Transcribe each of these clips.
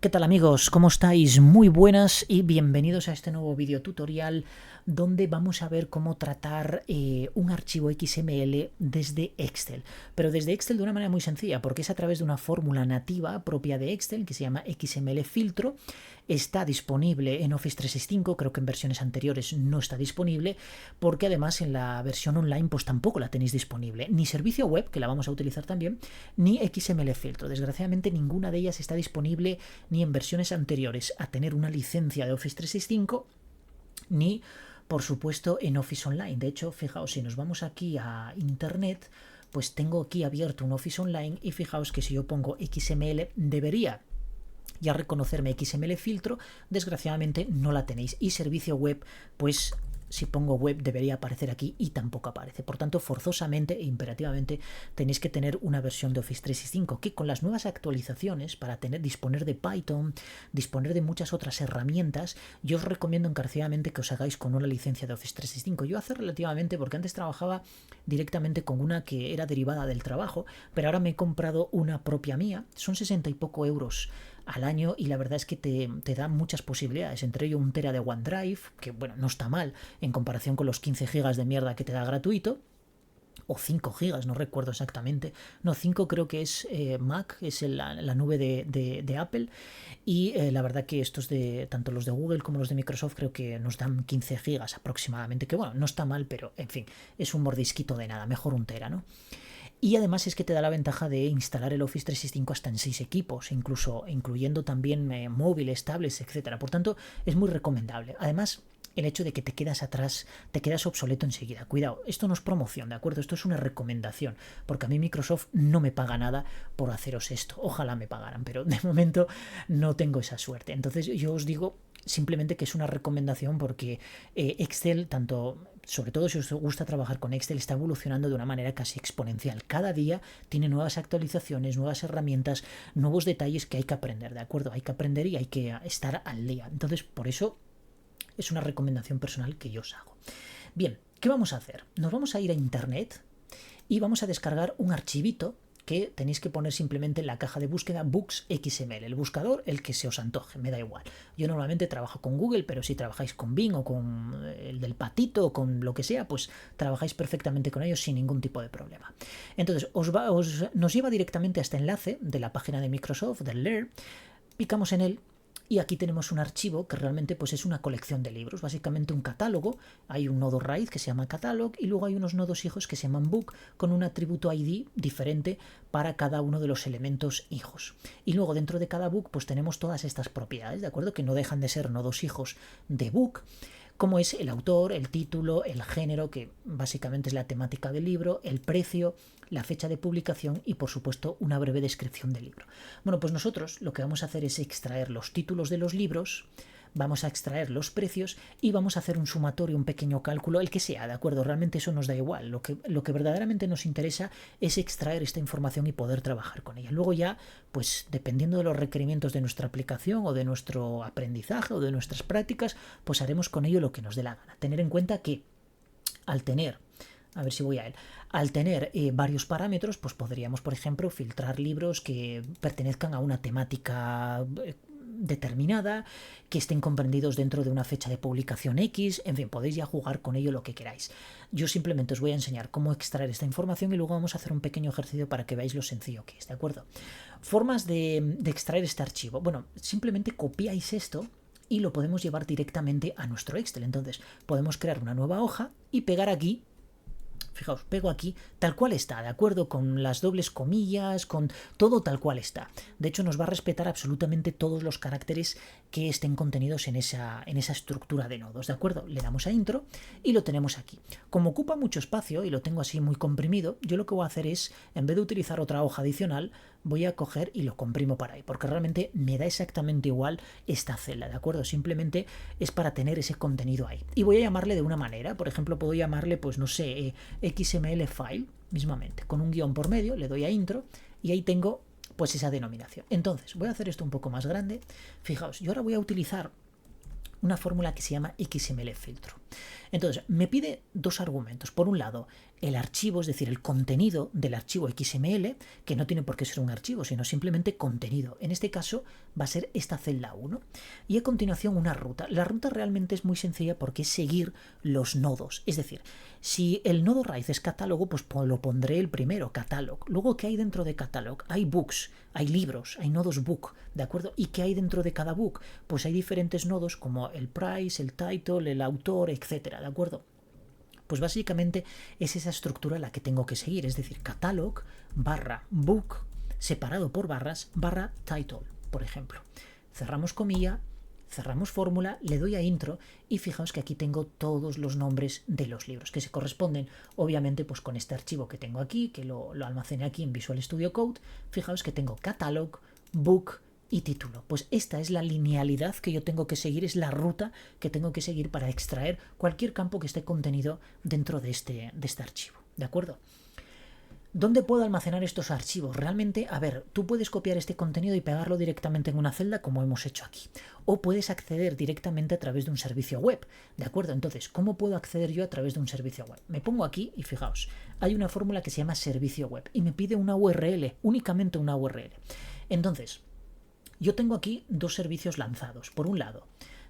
¿Qué tal amigos? ¿Cómo estáis? Muy buenas y bienvenidos a este nuevo video tutorial donde vamos a ver cómo tratar un archivo XML desde Excel. Pero desde Excel de una manera muy sencilla, porque es a través de una fórmula nativa propia de Excel que se llama XML filtro. Está disponible en Office 365, creo que en versiones anteriores no está disponible, porque además en la versión online pues tampoco la tenéis disponible. Ni servicio web, que la vamos a utilizar también, ni XML filtro. Desgraciadamente ninguna de ellas está disponible ni en versiones anteriores a tener una licencia de Office 365, ni por supuesto en Office Online. De hecho, fijaos, si nos vamos aquí a Internet, pues tengo aquí abierto un Office Online y fijaos que si yo pongo XML debería ya reconocerme XML filtro, desgraciadamente no la tenéis. Y servicio web, pues si pongo web debería aparecer aquí y tampoco aparece. Por tanto, forzosamente e imperativamente tenéis que tener una versión de Office 365 que con las nuevas actualizaciones para disponer de Python, disponer de muchas otras herramientas, yo os recomiendo encarecidamente que os hagáis con una licencia de Office 365. Yo hace relativamente, porque antes trabajaba directamente con una que era derivada del trabajo, pero ahora me he comprado una propia mía. Son 60 y poco euros al año y la verdad es que te da muchas posibilidades, entre ello 1 TB de OneDrive, que bueno, no está mal en comparación con los 15 GB de mierda que te da gratuito, o 5 GB, no recuerdo exactamente, no, 5 creo que es Mac, es la nube de Apple, y la verdad que estos de tanto los de Google como los de Microsoft creo que nos dan 15 GB aproximadamente, que bueno, no está mal, pero en fin, es un mordisquito de nada, mejor 1 TB, ¿no? Y además es que te da la ventaja de instalar el Office 365 hasta en 6 equipos, incluso incluyendo también móviles, tablets, etcétera. Por tanto, es muy recomendable. Además, el hecho de que te quedas atrás, te quedas obsoleto enseguida. Cuidado, esto no es promoción, ¿de acuerdo? Esto es una recomendación, porque a mí Microsoft no me paga nada por haceros esto. Ojalá me pagaran, pero de momento no tengo esa suerte. Entonces yo os digo simplemente que es una recomendación porque Excel, tanto sobre todo si os gusta trabajar con Excel, está evolucionando de una manera casi exponencial. Cada día tiene nuevas actualizaciones, nuevas herramientas, nuevos detalles que hay que aprender, ¿de acuerdo? Hay que aprender y hay que estar al día. Entonces, por eso es una recomendación personal que yo os hago. Bien, ¿qué vamos a hacer? Nos vamos a ir a Internet y vamos a descargar un archivito que tenéis que poner simplemente en la caja de búsqueda Books XML, el buscador, el que se os antoje, me da igual. Yo normalmente trabajo con Google, pero si trabajáis con Bing o con el del patito o con lo que sea, pues trabajáis perfectamente con ellos sin ningún tipo de problema. Entonces, nos lleva directamente a este enlace de la página de Microsoft, del Learn, picamos en él. Y aquí tenemos un archivo que realmente pues, es una colección de libros, básicamente un catálogo. Hay un nodo raíz que se llama catalog y luego hay unos nodos hijos que se llaman book con un atributo ID diferente para cada uno de los elementos hijos. Y luego dentro de cada book pues tenemos todas estas propiedades, ¿de acuerdo? Que no dejan de ser nodos hijos de book, como es el autor, el título, el género, que básicamente es la temática del libro, el precio, la fecha de publicación y por supuesto una breve descripción del libro. Bueno, pues nosotros lo que vamos a hacer es extraer los títulos de los libros, vamos a extraer los precios y vamos a hacer un sumatorio, un pequeño cálculo, el que sea, ¿de acuerdo? Realmente eso nos da igual. Lo que verdaderamente nos interesa es extraer esta información y poder trabajar con ella. Luego ya, pues dependiendo de los requerimientos de nuestra aplicación o de nuestro aprendizaje o de nuestras prácticas, pues haremos con ello lo que nos dé la gana. Tener en cuenta que al tener... A ver si voy a él. Al tener varios parámetros, pues podríamos, por ejemplo, filtrar libros que pertenezcan a una temática determinada, que estén comprendidos dentro de una fecha de publicación X, en fin, podéis ya jugar con ello lo que queráis. Yo simplemente os voy a enseñar cómo extraer esta información y luego vamos a hacer un pequeño ejercicio para que veáis lo sencillo que es, ¿de acuerdo? Formas de extraer este archivo. Bueno, simplemente copiáis esto y lo podemos llevar directamente a nuestro Excel. Entonces, podemos crear una nueva hoja y pegar aquí. Fijaos, pego aquí tal cual está, ¿de acuerdo? Con las dobles comillas, con todo tal cual está. De hecho, nos va a respetar absolutamente todos los caracteres que estén contenidos en esa estructura de nodos, ¿de acuerdo? Le damos a intro y lo tenemos aquí. Como ocupa mucho espacio y lo tengo así muy comprimido, yo lo que voy a hacer es, en vez de utilizar otra hoja adicional, voy a coger y lo comprimo para ahí, porque realmente me da exactamente igual esta celda, ¿de acuerdo? Simplemente es para tener ese contenido ahí. Y voy a llamarle de una manera, por ejemplo, puedo llamarle, pues no sé, XML file, mismamente, con un guión por medio, le doy a intro y ahí tengo pues esa denominación. Entonces, voy a hacer esto un poco más grande. Fijaos, yo ahora voy a utilizar una fórmula que se llama XML filtro. Entonces, me pide dos argumentos. Por un lado, el archivo, es decir, el contenido del archivo XML, que no tiene por qué ser un archivo, sino simplemente contenido. En este caso va a ser esta celda 1. Y a continuación una ruta. La ruta realmente es muy sencilla porque es seguir los nodos. Es decir, si el nodo raíz es catálogo, pues lo pondré el primero, catalog. Luego, ¿qué hay dentro de catalog? Hay books, hay libros, hay nodos book, ¿de acuerdo? ¿Y qué hay dentro de cada book? Pues hay diferentes nodos como el price, el title, el autor, etcétera, ¿de acuerdo? Pues básicamente es esa estructura la que tengo que seguir, es decir, catalog barra book separado por barras barra title, por ejemplo. Cerramos comilla, cerramos fórmula, le doy a intro y fijaos que aquí tengo todos los nombres de los libros que se corresponden obviamente pues con este archivo que tengo aquí, que lo almacené aquí en Visual Studio Code. Fijaos que tengo catalog, book y título. Pues esta es la linealidad que yo tengo que seguir, es la ruta que tengo que seguir para extraer cualquier campo que esté contenido dentro de este archivo, ¿de acuerdo? ¿Dónde puedo almacenar estos archivos? Realmente, a ver, tú puedes copiar este contenido y pegarlo directamente en una celda como hemos hecho aquí. O puedes acceder directamente a través de un servicio web, ¿de acuerdo? Entonces, ¿cómo puedo acceder yo a través de un servicio web? Me pongo aquí y fijaos, hay una fórmula que se llama servicio web y me pide una URL, únicamente una URL. Entonces, yo tengo aquí dos servicios lanzados. Por un lado,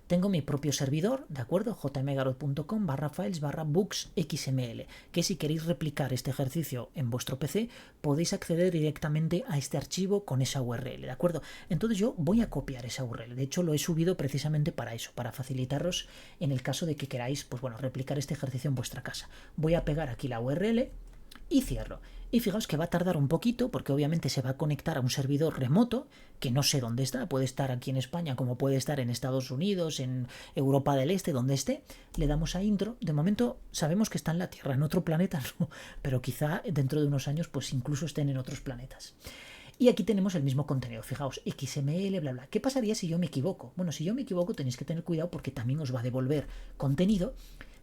tengo mi propio servidor, ¿de acuerdo? jmgarot.com /files /books XML, que si queréis replicar este ejercicio en vuestro PC, podéis acceder directamente a este archivo con esa URL, ¿de acuerdo? Entonces yo voy a copiar esa URL. De hecho, lo he subido precisamente para eso, para facilitaros en el caso de que queráis, pues bueno, replicar este ejercicio en vuestra casa. Voy a pegar aquí la URL y cierro. Y fijaos que va a tardar un poquito porque obviamente se va a conectar a un servidor remoto que no sé dónde está, puede estar aquí en España como puede estar en Estados Unidos, en Europa del Este, donde esté. Le damos a intro, de momento sabemos que está en la Tierra, en otro planeta no, pero quizá dentro de unos años pues incluso estén en otros planetas. Y aquí tenemos el mismo contenido, fijaos, XML, bla, bla. ¿Qué pasaría si yo me equivoco? Bueno, si yo me equivoco tenéis que tener cuidado porque también os va a devolver contenido.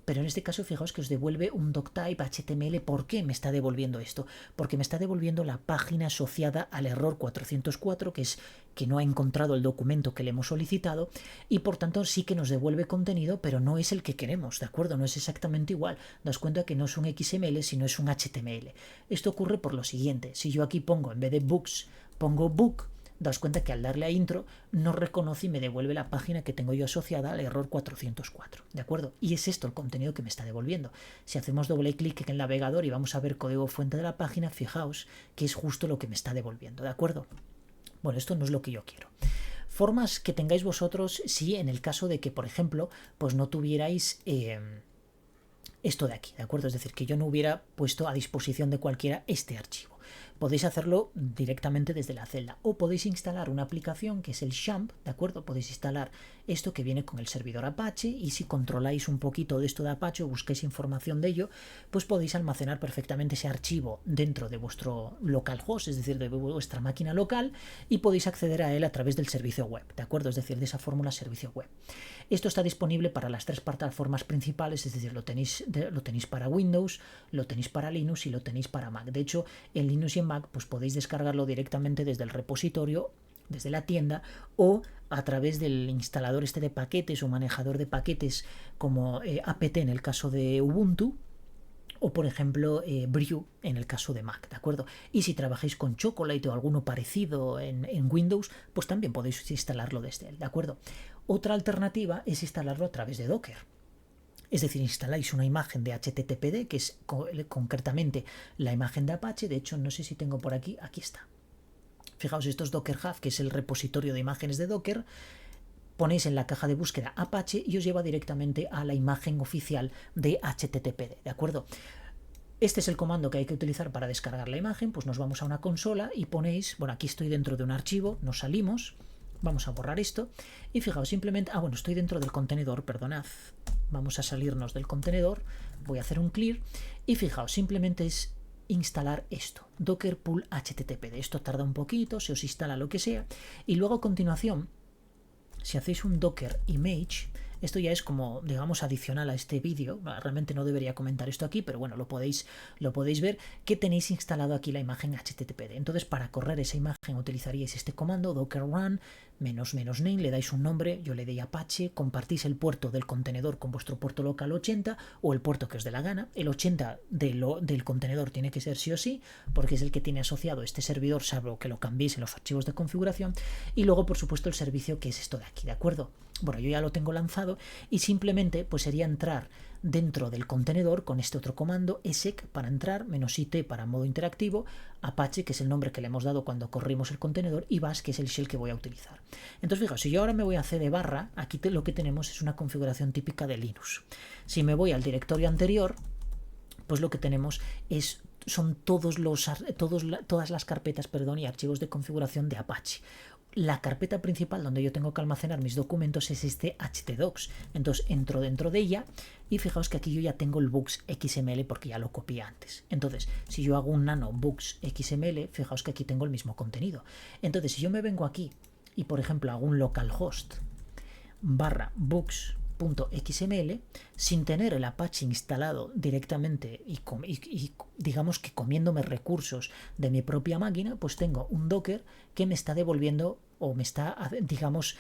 Pero en este caso fijaos que os devuelve un doctype HTML. ¿Por qué me está devolviendo esto? Porque me está devolviendo la página asociada al error 404, que es que no ha encontrado el documento que le hemos solicitado, y por tanto sí que nos devuelve contenido, pero no es el que queremos, ¿de acuerdo? No es exactamente igual. Daos cuenta que no es un XML, sino es un HTML. Esto ocurre por lo siguiente. Si yo aquí pongo, en vez de books, pongo book, daos cuenta que al darle a intro no reconoce y me devuelve la página que tengo yo asociada al error 404, ¿de acuerdo? Y es esto el contenido que me está devolviendo. Si hacemos doble clic en el navegador y vamos a ver código fuente de la página, fijaos que es justo lo que me está devolviendo, ¿de acuerdo? Bueno, esto no es lo que yo quiero. Formas que tengáis vosotros si en el caso de que, por ejemplo, pues no tuvierais esto de aquí, ¿de acuerdo? Es decir, que yo no hubiera puesto a disposición de cualquiera este archivo. Podéis hacerlo directamente desde la celda o podéis instalar una aplicación que es el XAMPP, ¿de acuerdo? Podéis instalar esto que viene con el servidor Apache y si controláis un poquito de esto de Apache o busquéis información de ello, pues podéis almacenar perfectamente ese archivo dentro de vuestro localhost, es decir, de vuestra máquina local y podéis acceder a él a través del servicio web, ¿de acuerdo? Es decir, de esa fórmula servicio web. Esto está disponible para las tres plataformas principales, es decir, lo tenéis para Windows, lo tenéis para Linux y lo tenéis para Mac. De hecho, en Linux y en Mac pues podéis descargarlo directamente desde el repositorio, desde la tienda o a través del instalador este de paquetes o manejador de paquetes como apt en el caso de Ubuntu o por ejemplo Brew en el caso de Mac, ¿de acuerdo? Y si trabajáis con Chocolate o alguno parecido en Windows, pues también podéis instalarlo desde él, ¿de acuerdo? Otra alternativa es instalarlo a través de Docker. Es decir, instaláis una imagen de HTTPD, que es concretamente la imagen de Apache. De hecho, no sé si tengo por aquí, aquí está. Fijaos, esto es Docker Hub, que es el repositorio de imágenes de Docker. Ponéis en la caja de búsqueda Apache y os lleva directamente a la imagen oficial de HTTPD, ¿de acuerdo? Este es el comando que hay que utilizar para descargar la imagen. Pues nos vamos a una consola y ponéis, bueno, aquí estoy dentro de un archivo, nos salimos, vamos a borrar esto y fijaos, simplemente, bueno, estoy dentro del contenedor, perdonad. Vamos a salirnos del contenedor, voy a hacer un clear y fijaos, simplemente es instalar esto, Docker Pull HTTPD. Esto tarda un poquito, se os instala lo que sea y luego a continuación, si hacéis un Docker Image, esto ya es como, digamos, adicional a este vídeo. Realmente no debería comentar esto aquí, pero bueno, lo podéis ver que tenéis instalado aquí la imagen HTTPD. Entonces, para correr esa imagen utilizaríais este comando, docker run _name, le dais un nombre, yo le doy Apache, compartís el puerto del contenedor con vuestro puerto local 80 o el puerto que os dé la gana. El 80 del contenedor tiene que ser sí o sí, porque es el que tiene asociado este servidor, salvo que lo cambiéis en los archivos de configuración. Y luego, por supuesto, el servicio, que es esto de aquí, ¿de acuerdo? Bueno, yo ya lo tengo lanzado y simplemente pues sería entrar dentro del contenedor con este otro comando, exec para entrar, -it para modo interactivo, Apache, que es el nombre que le hemos dado cuando corrimos el contenedor, y bash, que es el shell que voy a utilizar. Entonces, fijaos, si yo ahora me voy a cd barra, aquí lo que tenemos es una configuración típica de Linux. Si me voy al directorio anterior, pues lo que tenemos son todas las carpetas, y archivos de configuración de Apache. La carpeta principal donde yo tengo que almacenar mis documentos es este htdocs. Entonces entro dentro de ella y fijaos que aquí yo ya tengo el books XML porque ya lo copié antes. Entonces, si yo hago un nano books XML, fijaos que aquí tengo el mismo contenido. Entonces, si yo me vengo aquí y, por ejemplo, hago un localhost /books.xml, sin tener el Apache instalado directamente y digamos que comiéndome recursos de mi propia máquina, pues tengo un Docker que me está devolviendo o me está, digamos,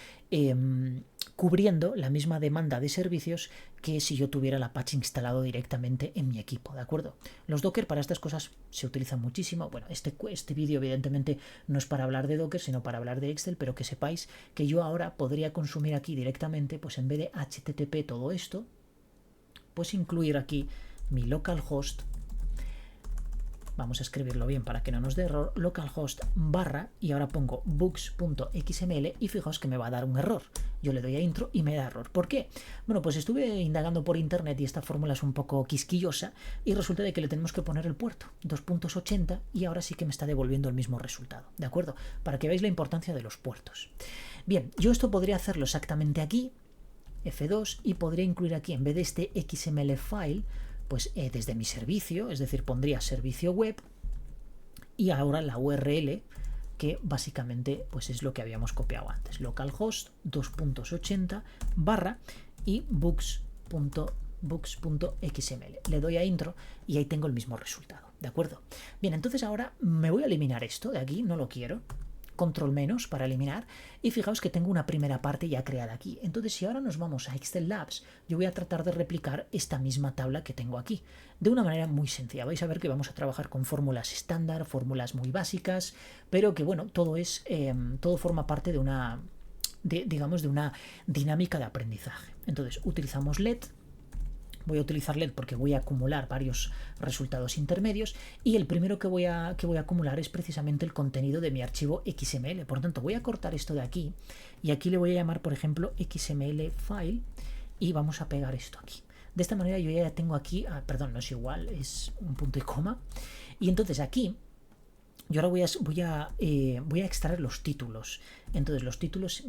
cubriendo la misma demanda de servicios que si yo tuviera el Apache instalado directamente en mi equipo, ¿de acuerdo? Los Docker para estas cosas se utilizan muchísimo. Bueno, este vídeo evidentemente no es para hablar de Docker, sino para hablar de Excel, pero que sepáis que yo ahora podría consumir aquí directamente, pues en vez de HTTP todo esto, pues incluir aquí mi localhost. Vamos a escribirlo bien para que no nos dé error, localhost / y ahora pongo books.xml y fijaos que me va a dar un error. Yo le doy a intro y me da error. ¿Por qué? Bueno, pues estuve indagando por internet y esta fórmula es un poco quisquillosa y resulta de que le tenemos que poner el puerto 2.80 y ahora sí que me está devolviendo el mismo resultado, ¿de acuerdo? Para que veáis la importancia de los puertos. Bien, yo esto podría hacerlo exactamente aquí, F2, y podría incluir aquí, en vez de este XML file, pues desde mi servicio, es decir, pondría servicio web y ahora la URL que básicamente pues es lo que habíamos copiado antes, localhost 2.80 / y books.xml. Le doy a intro y ahí tengo el mismo resultado, ¿de acuerdo? Bien, entonces ahora me voy a eliminar esto de aquí, no lo quiero. Control menos para eliminar y fijaos que tengo una primera parte ya creada aquí. Entonces, si ahora nos vamos a Excel Labs, yo voy a tratar de replicar esta misma tabla que tengo aquí de una manera muy sencilla. Vais a ver que vamos a trabajar con fórmulas estándar, fórmulas muy básicas, pero que bueno, todo forma parte de una dinámica de aprendizaje. Entonces, utilizamos LED. Voy a utilizar LED porque voy a acumular varios resultados intermedios y el primero que voy a acumular es precisamente el contenido de mi archivo XML. Por lo tanto, voy a cortar esto de aquí y aquí le voy a llamar, por ejemplo, XML file y vamos a pegar esto aquí. De esta manera yo ya tengo aquí, perdón, no es igual, es un punto y coma. Y entonces aquí yo ahora voy a extraer los títulos. Entonces los títulos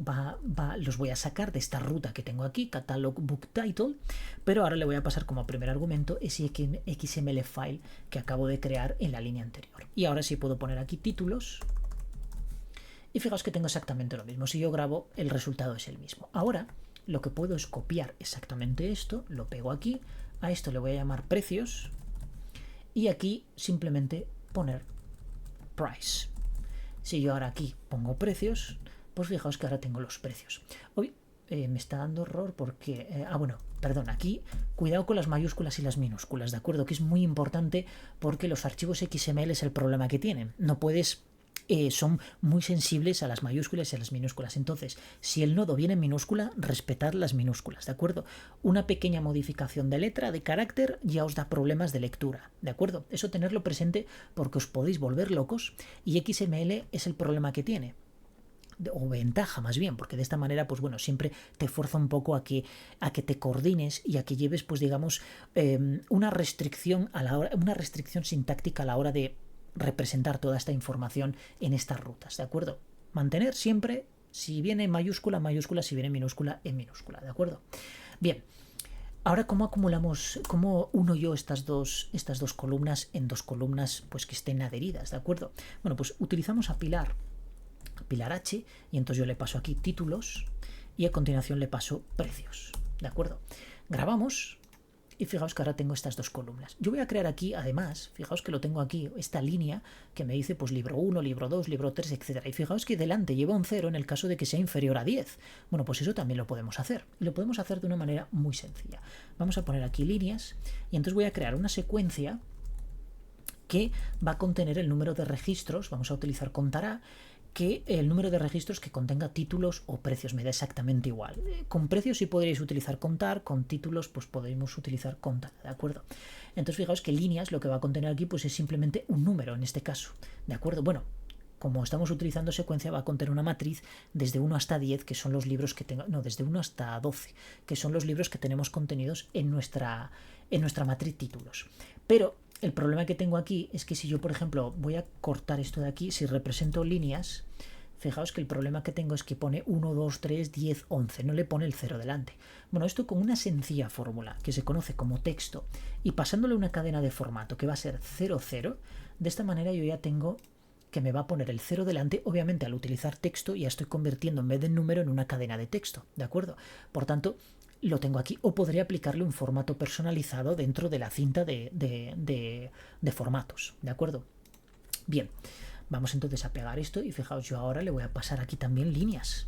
los voy a sacar de esta ruta que tengo aquí, catalog book title, pero ahora le voy a pasar como primer argumento ese XML file que acabo de crear en la línea anterior. Y ahora sí puedo poner aquí títulos. Y fijaos que tengo exactamente lo mismo. Si yo grabo, el resultado es el mismo. Ahora lo que puedo es copiar exactamente esto, lo pego aquí, a esto le voy a llamar precios y aquí simplemente poner price. Si yo ahora aquí pongo precios, pues fijaos que ahora tengo los precios. Hoy me está dando error porque, perdón, aquí cuidado con las mayúsculas y las minúsculas, ¿de acuerdo? Que es muy importante porque los archivos XML es el problema que tienen. No puedes, son muy sensibles a las mayúsculas y a las minúsculas. Entonces, si el nodo viene en minúscula, respetad las minúsculas, ¿de acuerdo? Una pequeña modificación de letra, de carácter, ya os da problemas de lectura, ¿de acuerdo? Eso tenerlo presente porque os podéis volver locos y XML es el problema que tiene. O ventaja más bien, porque de esta manera, pues bueno, siempre te fuerza un poco a que te coordines y a que lleves, pues digamos, una restricción sintáctica a la hora de representar toda esta información en estas rutas, ¿de acuerdo? Mantener siempre, si viene en mayúscula, mayúscula, si viene en minúscula, en minúscula, ¿de acuerdo? Bien, ahora cómo uno yo estas dos columnas en dos columnas pues que estén adheridas, ¿de acuerdo? Bueno, pues utilizamos a Pilar H y entonces yo le paso aquí títulos y a continuación le paso precios, ¿de acuerdo? Grabamos Y fijaos que ahora tengo estas dos columnas. Yo voy a crear aquí, además, fijaos que lo tengo aquí, esta línea que me dice pues libro 1, libro 2, libro 3, etc. Y fijaos que delante lleva un 0 en el caso de que sea inferior a 10. Bueno, pues eso también lo podemos hacer. Y lo podemos hacer de una manera muy sencilla. Vamos a poner aquí líneas y entonces voy a crear una secuencia que va a contener el número de registros, vamos a utilizar contará, que el número de registros que contenga títulos o precios, me da exactamente igual. Con precios sí podréis utilizar contar, con títulos pues podemos utilizar contar, ¿de acuerdo? Entonces fijaos que líneas lo que va a contener aquí pues es simplemente un número en este caso, ¿de acuerdo? Bueno, como estamos utilizando secuencia va a contener una matriz desde 1 hasta 10, que son los libros que tengo, no, desde 1 hasta 12, que son los libros que tenemos contenidos en nuestra matriz títulos. Pero el problema que tengo aquí es que si yo, por ejemplo, voy a cortar esto de aquí, si represento líneas, fijaos que el problema que tengo es que pone 1, 2, 3, 10, 11, no le pone el 0 delante. Bueno, esto con una sencilla fórmula que se conoce como texto y pasándole una cadena de formato que va a ser 0, 0, de esta manera yo ya tengo que me va a poner el 0 delante. Obviamente al utilizar texto ya estoy convirtiendo en vez de número en una cadena de texto, ¿de acuerdo? Por tanto, lo tengo aquí, o podría aplicarle un formato personalizado dentro de la cinta de formatos, ¿de acuerdo? Bien, vamos entonces a pegar esto y fijaos, yo ahora le voy a pasar aquí también líneas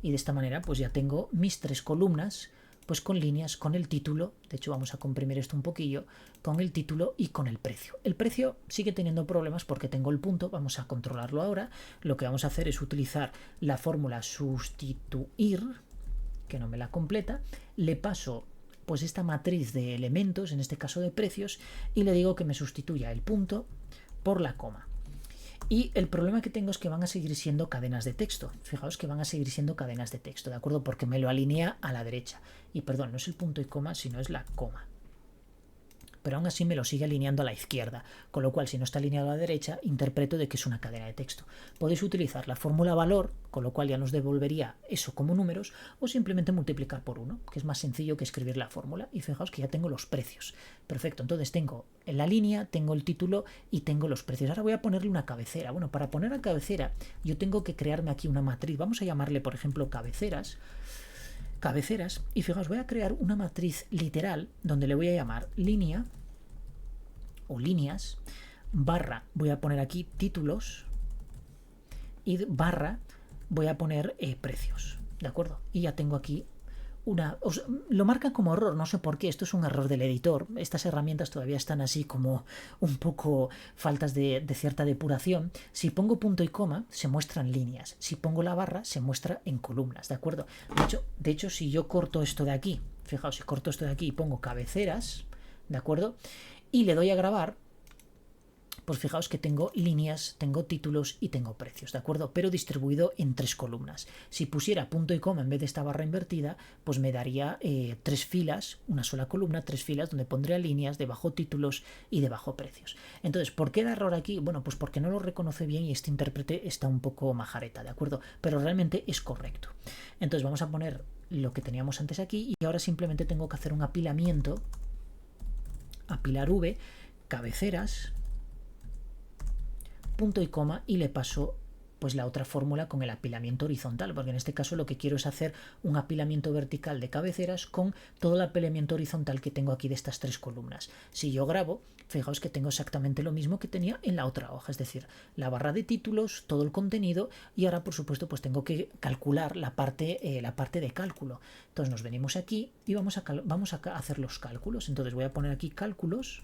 y de esta manera pues ya tengo mis 3 columnas pues con líneas, con el título, de hecho vamos a comprimir esto un poquillo, con el título y con el precio. El precio sigue teniendo problemas porque tengo el punto, vamos a controlarlo ahora. Lo que vamos a hacer es utilizar la fórmula sustituir, que no me la completa, le paso pues esta matriz de elementos, en este caso de precios, y le digo que me sustituya el punto por la coma. Y el problema que tengo es que van a seguir siendo cadenas de texto. Fijaos que van a seguir siendo cadenas de texto, ¿de acuerdo? Porque me lo alinea a la derecha. Y perdón, no es el punto y coma, sino es la coma. Pero aún así me lo sigue alineando a la izquierda, con lo cual si no está alineado a la derecha, interpreto de que es una cadena de texto. Podéis utilizar la fórmula valor, con lo cual ya nos devolvería eso como números, o simplemente multiplicar por 1, que es más sencillo que escribir la fórmula. Y fijaos que ya tengo los precios. Perfecto, entonces tengo en la línea, tengo el título y tengo los precios. Ahora voy a ponerle una cabecera. Bueno, para poner a cabecera yo tengo que crearme aquí una matriz. Vamos a llamarle, por ejemplo, cabeceras, y fijaos, voy a crear una matriz literal donde le voy a llamar línea o líneas, barra, voy a poner aquí títulos y barra voy a poner precios, ¿de acuerdo? Y ya tengo aquí lo marcan como error, no sé por qué, esto es un error del editor. Estas herramientas todavía están así como un poco faltas de cierta depuración. Si pongo punto y coma, se muestran líneas. Si pongo la barra, se muestra en columnas, ¿de acuerdo? De hecho, si yo corto esto de aquí, fijaos, si corto esto de aquí y pongo cabeceras, ¿de acuerdo? Y le doy a grabar, pues fijaos que tengo líneas, tengo títulos y tengo precios, ¿de acuerdo? Pero distribuido en 3 columnas. Si pusiera punto y coma en vez de esta barra invertida, pues me daría 3 filas, una sola columna, 3 filas donde pondría líneas, debajo títulos y debajo precios. Entonces, ¿por qué da error aquí? Bueno, pues porque no lo reconoce bien y este intérprete está un poco majareta, ¿de acuerdo? Pero realmente es correcto. Entonces vamos a poner lo que teníamos antes aquí y ahora simplemente tengo que hacer un apilamiento, apilar V, cabeceras, punto y coma y le paso pues la otra fórmula con el apilamiento horizontal, porque en este caso lo que quiero es hacer un apilamiento vertical de cabeceras con todo el apilamiento horizontal que tengo aquí de estas 3 columnas. Si yo grabo, fijaos que tengo exactamente lo mismo que tenía en la otra hoja, es decir, la barra de títulos, todo el contenido y ahora por supuesto pues tengo que calcular la parte de cálculo. Entonces nos venimos aquí y vamos a hacer los cálculos. Entonces voy a poner aquí cálculos.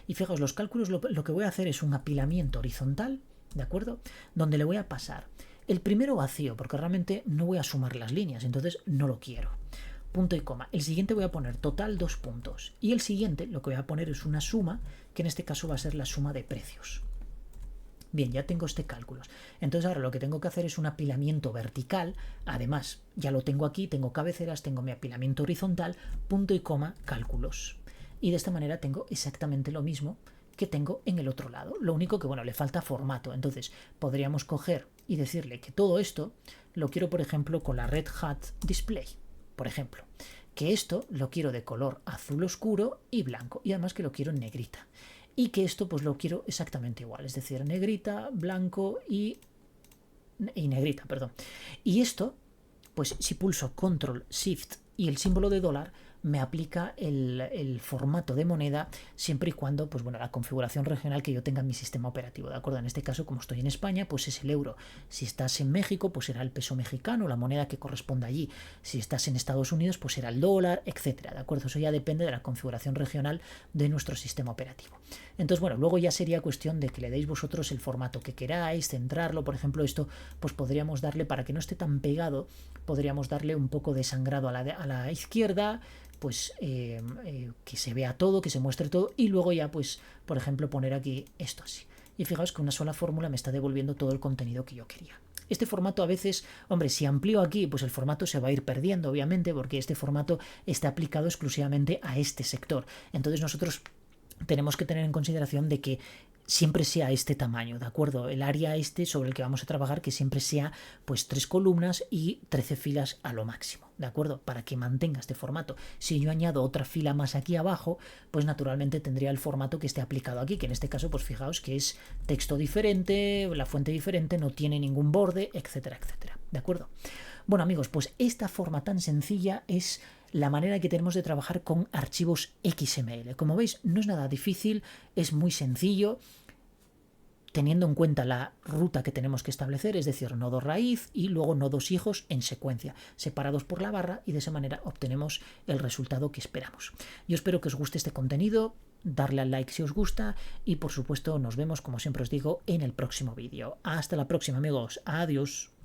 Y fijaos, los cálculos lo que voy a hacer es un apilamiento horizontal, ¿de acuerdo? Donde le voy a pasar el primero vacío, porque realmente no voy a sumar las líneas, entonces no lo quiero. Punto y coma. El siguiente voy a poner total 2 puntos. Y el siguiente lo que voy a poner es una suma, que en este caso va a ser la suma de precios. Bien, ya tengo este cálculo. Entonces ahora lo que tengo que hacer es un apilamiento vertical. Además, ya lo tengo aquí, tengo cabeceras, tengo mi apilamiento horizontal, punto y coma, cálculos. Y de esta manera tengo exactamente lo mismo que tengo en el otro lado. Lo único que, bueno, le falta formato. Entonces podríamos coger y decirle que todo esto lo quiero, por ejemplo, con la Red Hat Display. Por ejemplo, que esto lo quiero de color azul oscuro y blanco. Y además que lo quiero en negrita. Y que esto pues lo quiero exactamente igual. Es decir, negrita, blanco y negrita, perdón. Y esto, pues si pulso Control, Shift y el símbolo de dólar, me aplica el formato de moneda siempre y cuando, pues bueno, la configuración regional que yo tenga en mi sistema operativo, ¿de acuerdo? En este caso, como estoy en España, pues es el euro. Si estás en México, pues será el peso mexicano, la moneda que corresponda allí. Si estás en Estados Unidos, pues será el dólar, etcétera, ¿de acuerdo? Eso ya depende de la configuración regional de nuestro sistema operativo. Entonces, bueno, luego ya sería cuestión de que le deis vosotros el formato que queráis, centrarlo. Por ejemplo, esto, pues podríamos darle, para que no esté tan pegado, podríamos darle un poco de sangrado a la izquierda, pues que se vea todo, que se muestre todo, y luego ya, pues, por ejemplo, poner aquí esto así. Y fijaos que una sola fórmula me está devolviendo todo el contenido que yo quería. Este formato a veces, hombre, si amplío aquí, pues el formato se va a ir perdiendo, obviamente, porque este formato está aplicado exclusivamente a este sector. Entonces nosotros tenemos que tener en consideración de que siempre sea este tamaño, ¿de acuerdo? El área sobre el que vamos a trabajar, que siempre sea pues 3 columnas y 13 filas a lo máximo, ¿de acuerdo? Para que mantenga este formato. Si yo añado otra fila más aquí abajo, pues naturalmente tendría el formato que esté aplicado aquí, que en este caso, pues fijaos que es texto diferente, la fuente diferente, no tiene ningún borde, etcétera, etcétera, ¿de acuerdo? Bueno, amigos, pues esta forma tan sencilla es la manera que tenemos de trabajar con archivos XML. Como veis, no es nada difícil, es muy sencillo, teniendo en cuenta la ruta que tenemos que establecer, es decir, nodo raíz y luego nodos hijos en secuencia, separados por la barra, y de esa manera obtenemos el resultado que esperamos. Yo espero que os guste este contenido, darle al like si os gusta y por supuesto nos vemos, como siempre os digo, en el próximo vídeo. Hasta la próxima, amigos. Adiós.